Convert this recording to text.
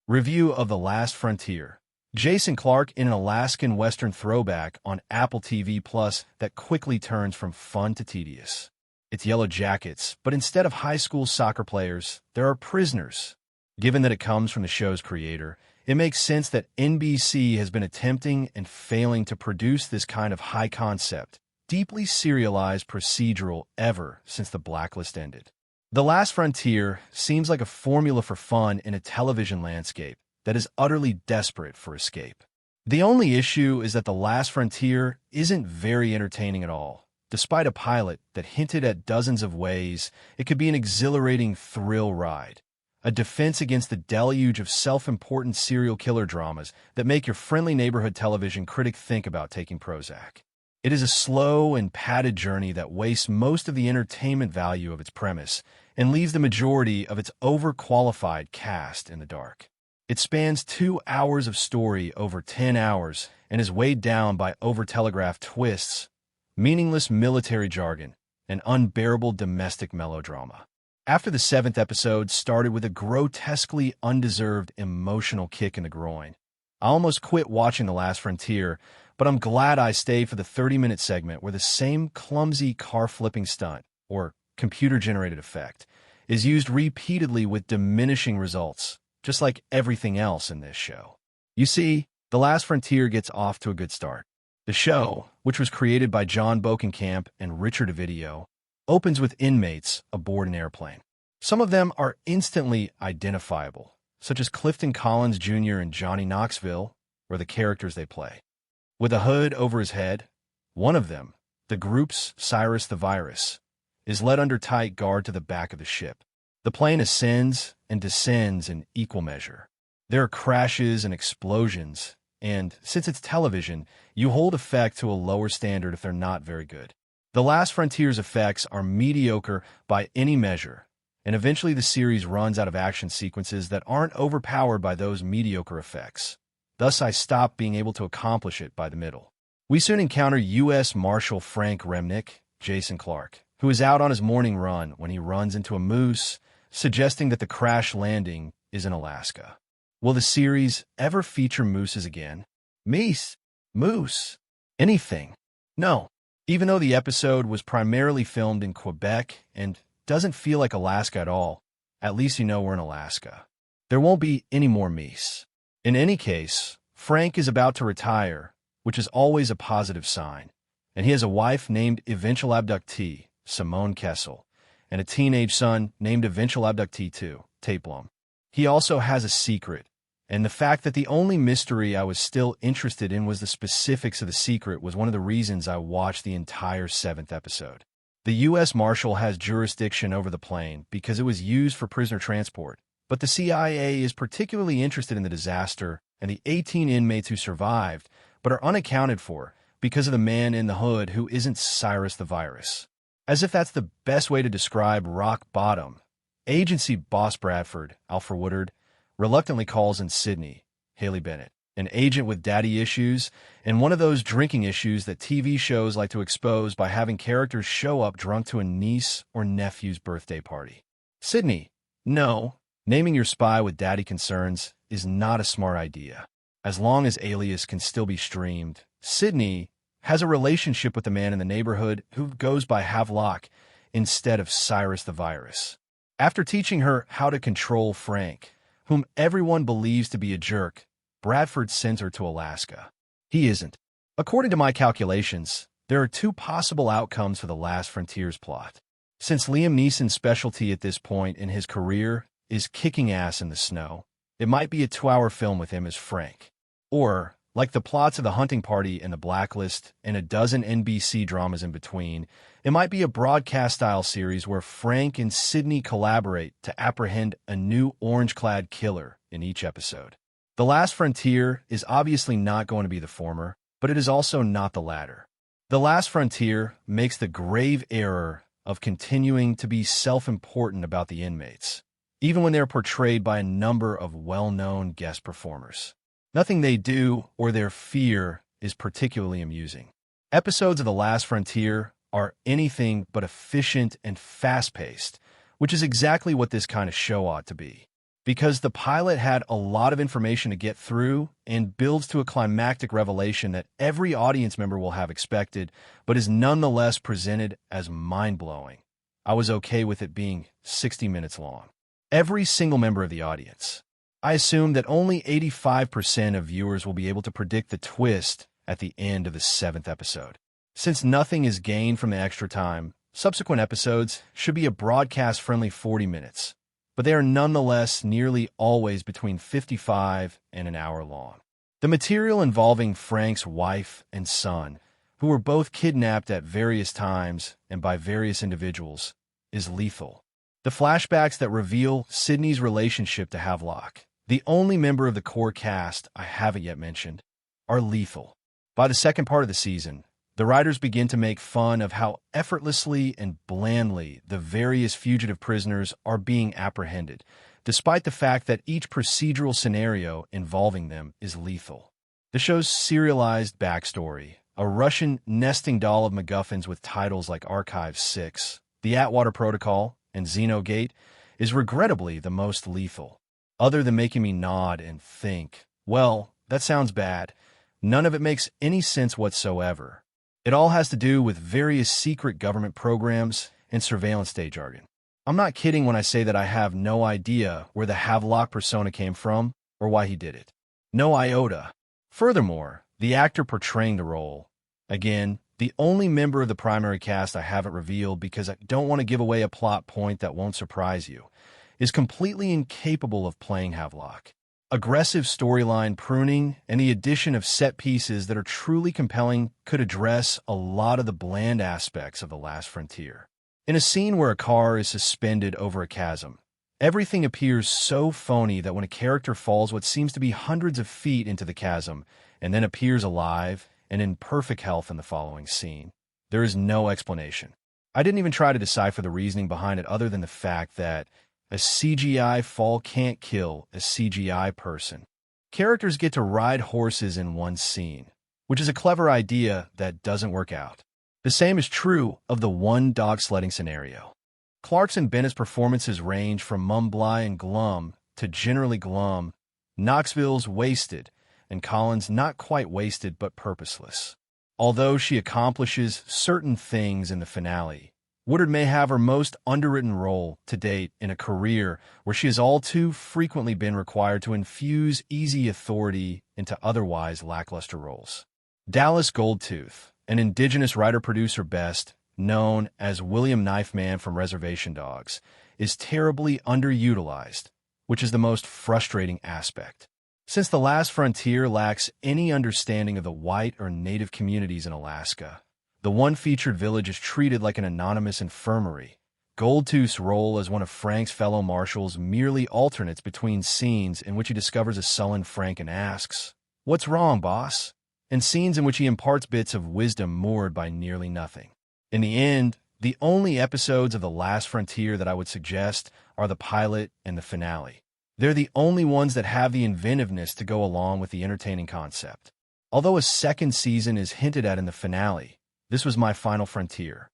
Review of The Last Frontier. Jason Clarke in an Alaskan Western throwback on Apple TV Plus that quickly turns from fun to tedious. It's Yellow Jackets, but instead of high school soccer players, there are prisoners. Given that it comes from the show's creator, it makes sense that NBC has been attempting and failing to produce this kind of high-concept, deeply serialized procedural ever since The Blacklist ended. The Last Frontier seems like a formula for fun in a television landscape that is utterly desperate for escape. The only issue is that The Last Frontier isn't very entertaining at all. Despite a pilot that hinted at dozens of ways it could be an exhilarating thrill ride, a defense against the deluge of self-important serial killer dramas that make your friendly neighborhood television critic think about taking Prozac. It is a slow and padded journey that wastes most of the entertainment value of its premise and leaves the majority of its overqualified cast in the dark. It spans 2 hours of story over 10 hours and is weighed down by over-telegraphed twists, meaningless military jargon, and unbearable domestic melodrama. After the 7th episode started with a grotesquely undeserved emotional kick in the groin, I almost quit watching The Last Frontier, but I'm glad I stayed for the 30-minute segment where the same clumsy car-flipping stunt, or computer-generated effect, is used repeatedly with diminishing results, just like everything else in this show. You see, The Last Frontier gets off to a good start. The show, which was created by John Bokenkamp and Richard Ovidio, opens with inmates aboard an airplane. Some of them are instantly identifiable, such as Clifton Collins Jr. and Johnny Knoxville, or the characters they play. With a hood over his head, one of them, the group's Cyrus the Virus, is led under tight guard to the back of the ship. The plane ascends and descends in equal measure. There are crashes and explosions, and since it's television, you hold effect to a lower standard if they're not very good. The Last Frontier's effects are mediocre by any measure, and eventually the series runs out of action sequences that aren't overpowered by those mediocre effects. Thus, I stopped being able to accomplish it by the middle. We soon encounter U.S. Marshal Frank Remnick, Jason Clarke, who is out on his morning run when he runs into a moose, suggesting that the crash landing is in Alaska. Will the series ever feature mooses again? Meese? Moose? Anything? No. Even though the episode was primarily filmed in Quebec and doesn't feel like Alaska at all, at least you know we're in Alaska. There won't be any more meese. In any case, Frank is about to retire, which is always a positive sign, and he has a wife named eventual abductee, Simone Kessel, and a teenage son named eventual abductee too, Tate Blum. He also has a secret, and the fact that the only mystery I was still interested in was the specifics of the secret was one of the reasons I watched the entire 7th episode. The U.S. Marshal has jurisdiction over the plane because it was used for prisoner transport, but the CIA is particularly interested in the disaster and the 18 inmates who survived, but are unaccounted for because of the man in the hood who isn't Cyrus the Virus. As if that's the best way to describe rock bottom, agency boss Bradford, Alfre Woodard, reluctantly calls in Sydney, Haley Bennett, an agent with daddy issues, and one of those drinking issues that TV shows like to expose by having characters show up drunk to a niece or nephew's birthday party. Sydney, no. Naming your spy with daddy concerns is not a smart idea. As long as Alias can still be streamed, Sydney has a relationship with the man in the neighborhood who goes by Havelock instead of Cyrus the Virus. After teaching her how to control Frank, whom everyone believes to be a jerk, Bradford sends her to Alaska. He isn't. According to my calculations, there are 2 possible outcomes for the Last Frontier's plot. Since Liam Neeson's specialty at this point in his career is kicking ass in the snow, it might be a 2-hour film with him as Frank. Or, like the plots of The Hunting Party and The Blacklist and a dozen NBC dramas in between, it might be a broadcast-style series where Frank and Sydney collaborate to apprehend a new orange-clad killer in each episode. The Last Frontier is obviously not going to be the former, but it is also not the latter. The Last Frontier makes the grave error of continuing to be self-important about the inmates, even when they're portrayed by a number of well-known guest performers. Nothing they do or their fear is particularly amusing. Episodes of The Last Frontier are anything but efficient and fast-paced, which is exactly what this kind of show ought to be. because the pilot had a lot of information to get through and builds to a climactic revelation that every audience member will have expected, but is nonetheless presented as mind-blowing. I was okay with it being 60 minutes long. Every single member of the audience. I assume that only 85% of viewers will be able to predict the twist at the end of the 7th episode. Since nothing is gained from the extra time, subsequent episodes should be a broadcast-friendly 40 minutes, but they are nonetheless nearly always between 55 and an hour long. The material involving Frank's wife and son, who were both kidnapped at various times and by various individuals, is lethal. The flashbacks that reveal Sydney's relationship to Havelock, the only member of the core cast I haven't yet mentioned, are lethal. By the second part of the season, the writers begin to make fun of how effortlessly and blandly the various fugitive prisoners are being apprehended, despite the fact that each procedural scenario involving them is lethal. The show's serialized backstory, a Russian nesting doll of MacGuffins with titles like Archive 6, The Atwater Protocol, and Xenogate, is regrettably the most lethal. Other than making me nod and think, well, that sounds bad, none of it makes any sense whatsoever. It all has to do with various secret government programs and surveillance state jargon. I'm not kidding when I say that I have no idea where the Havelock persona came from or why he did it. No iota. Furthermore, the actor portraying the role, again, the only member of the primary cast I haven't revealed because I don't want to give away a plot point that won't surprise you, is completely incapable of playing Havelock. Aggressive storyline pruning and the addition of set pieces that are truly compelling could address a lot of the bland aspects of The Last Frontier. In a scene where a car is suspended over a chasm, everything appears so phony that when a character falls what seems to be hundreds of feet into the chasm and then appears alive and in perfect health in the following scene, there is no explanation. I didn't even try to decipher the reasoning behind it other than the fact that a CGI fall can't kill a CGI person. Characters get to ride horses in one scene, which is a clever idea that doesn't work out. The same is true of the one dog sledding scenario. Clarke's and Bennett's performances range from mumbly and glum to generally glum, Knoxville's wasted, and Collins not quite wasted but purposeless. Although she accomplishes certain things in the finale, Woodard may have her most underwritten role to date in a career where she has all too frequently been required to infuse easy authority into otherwise lackluster roles. Dallas Goldtooth, an indigenous writer-producer best known as William Knifeman from Reservation Dogs, is terribly underutilized, which is the most frustrating aspect. Since The Last Frontier lacks any understanding of the white or native communities in Alaska, the one featured village is treated like an anonymous infirmary. Goldtooth's role as one of Frank's fellow marshals merely alternates between scenes in which he discovers a sullen Frank and asks, "What's wrong, boss?" and scenes in which he imparts bits of wisdom moored by nearly nothing. In the end, the only episodes of The Last Frontier that I would suggest are the pilot and the finale. They're the only ones that have the inventiveness to go along with the entertaining concept. Although a second season is hinted at in the finale, this was my final frontier.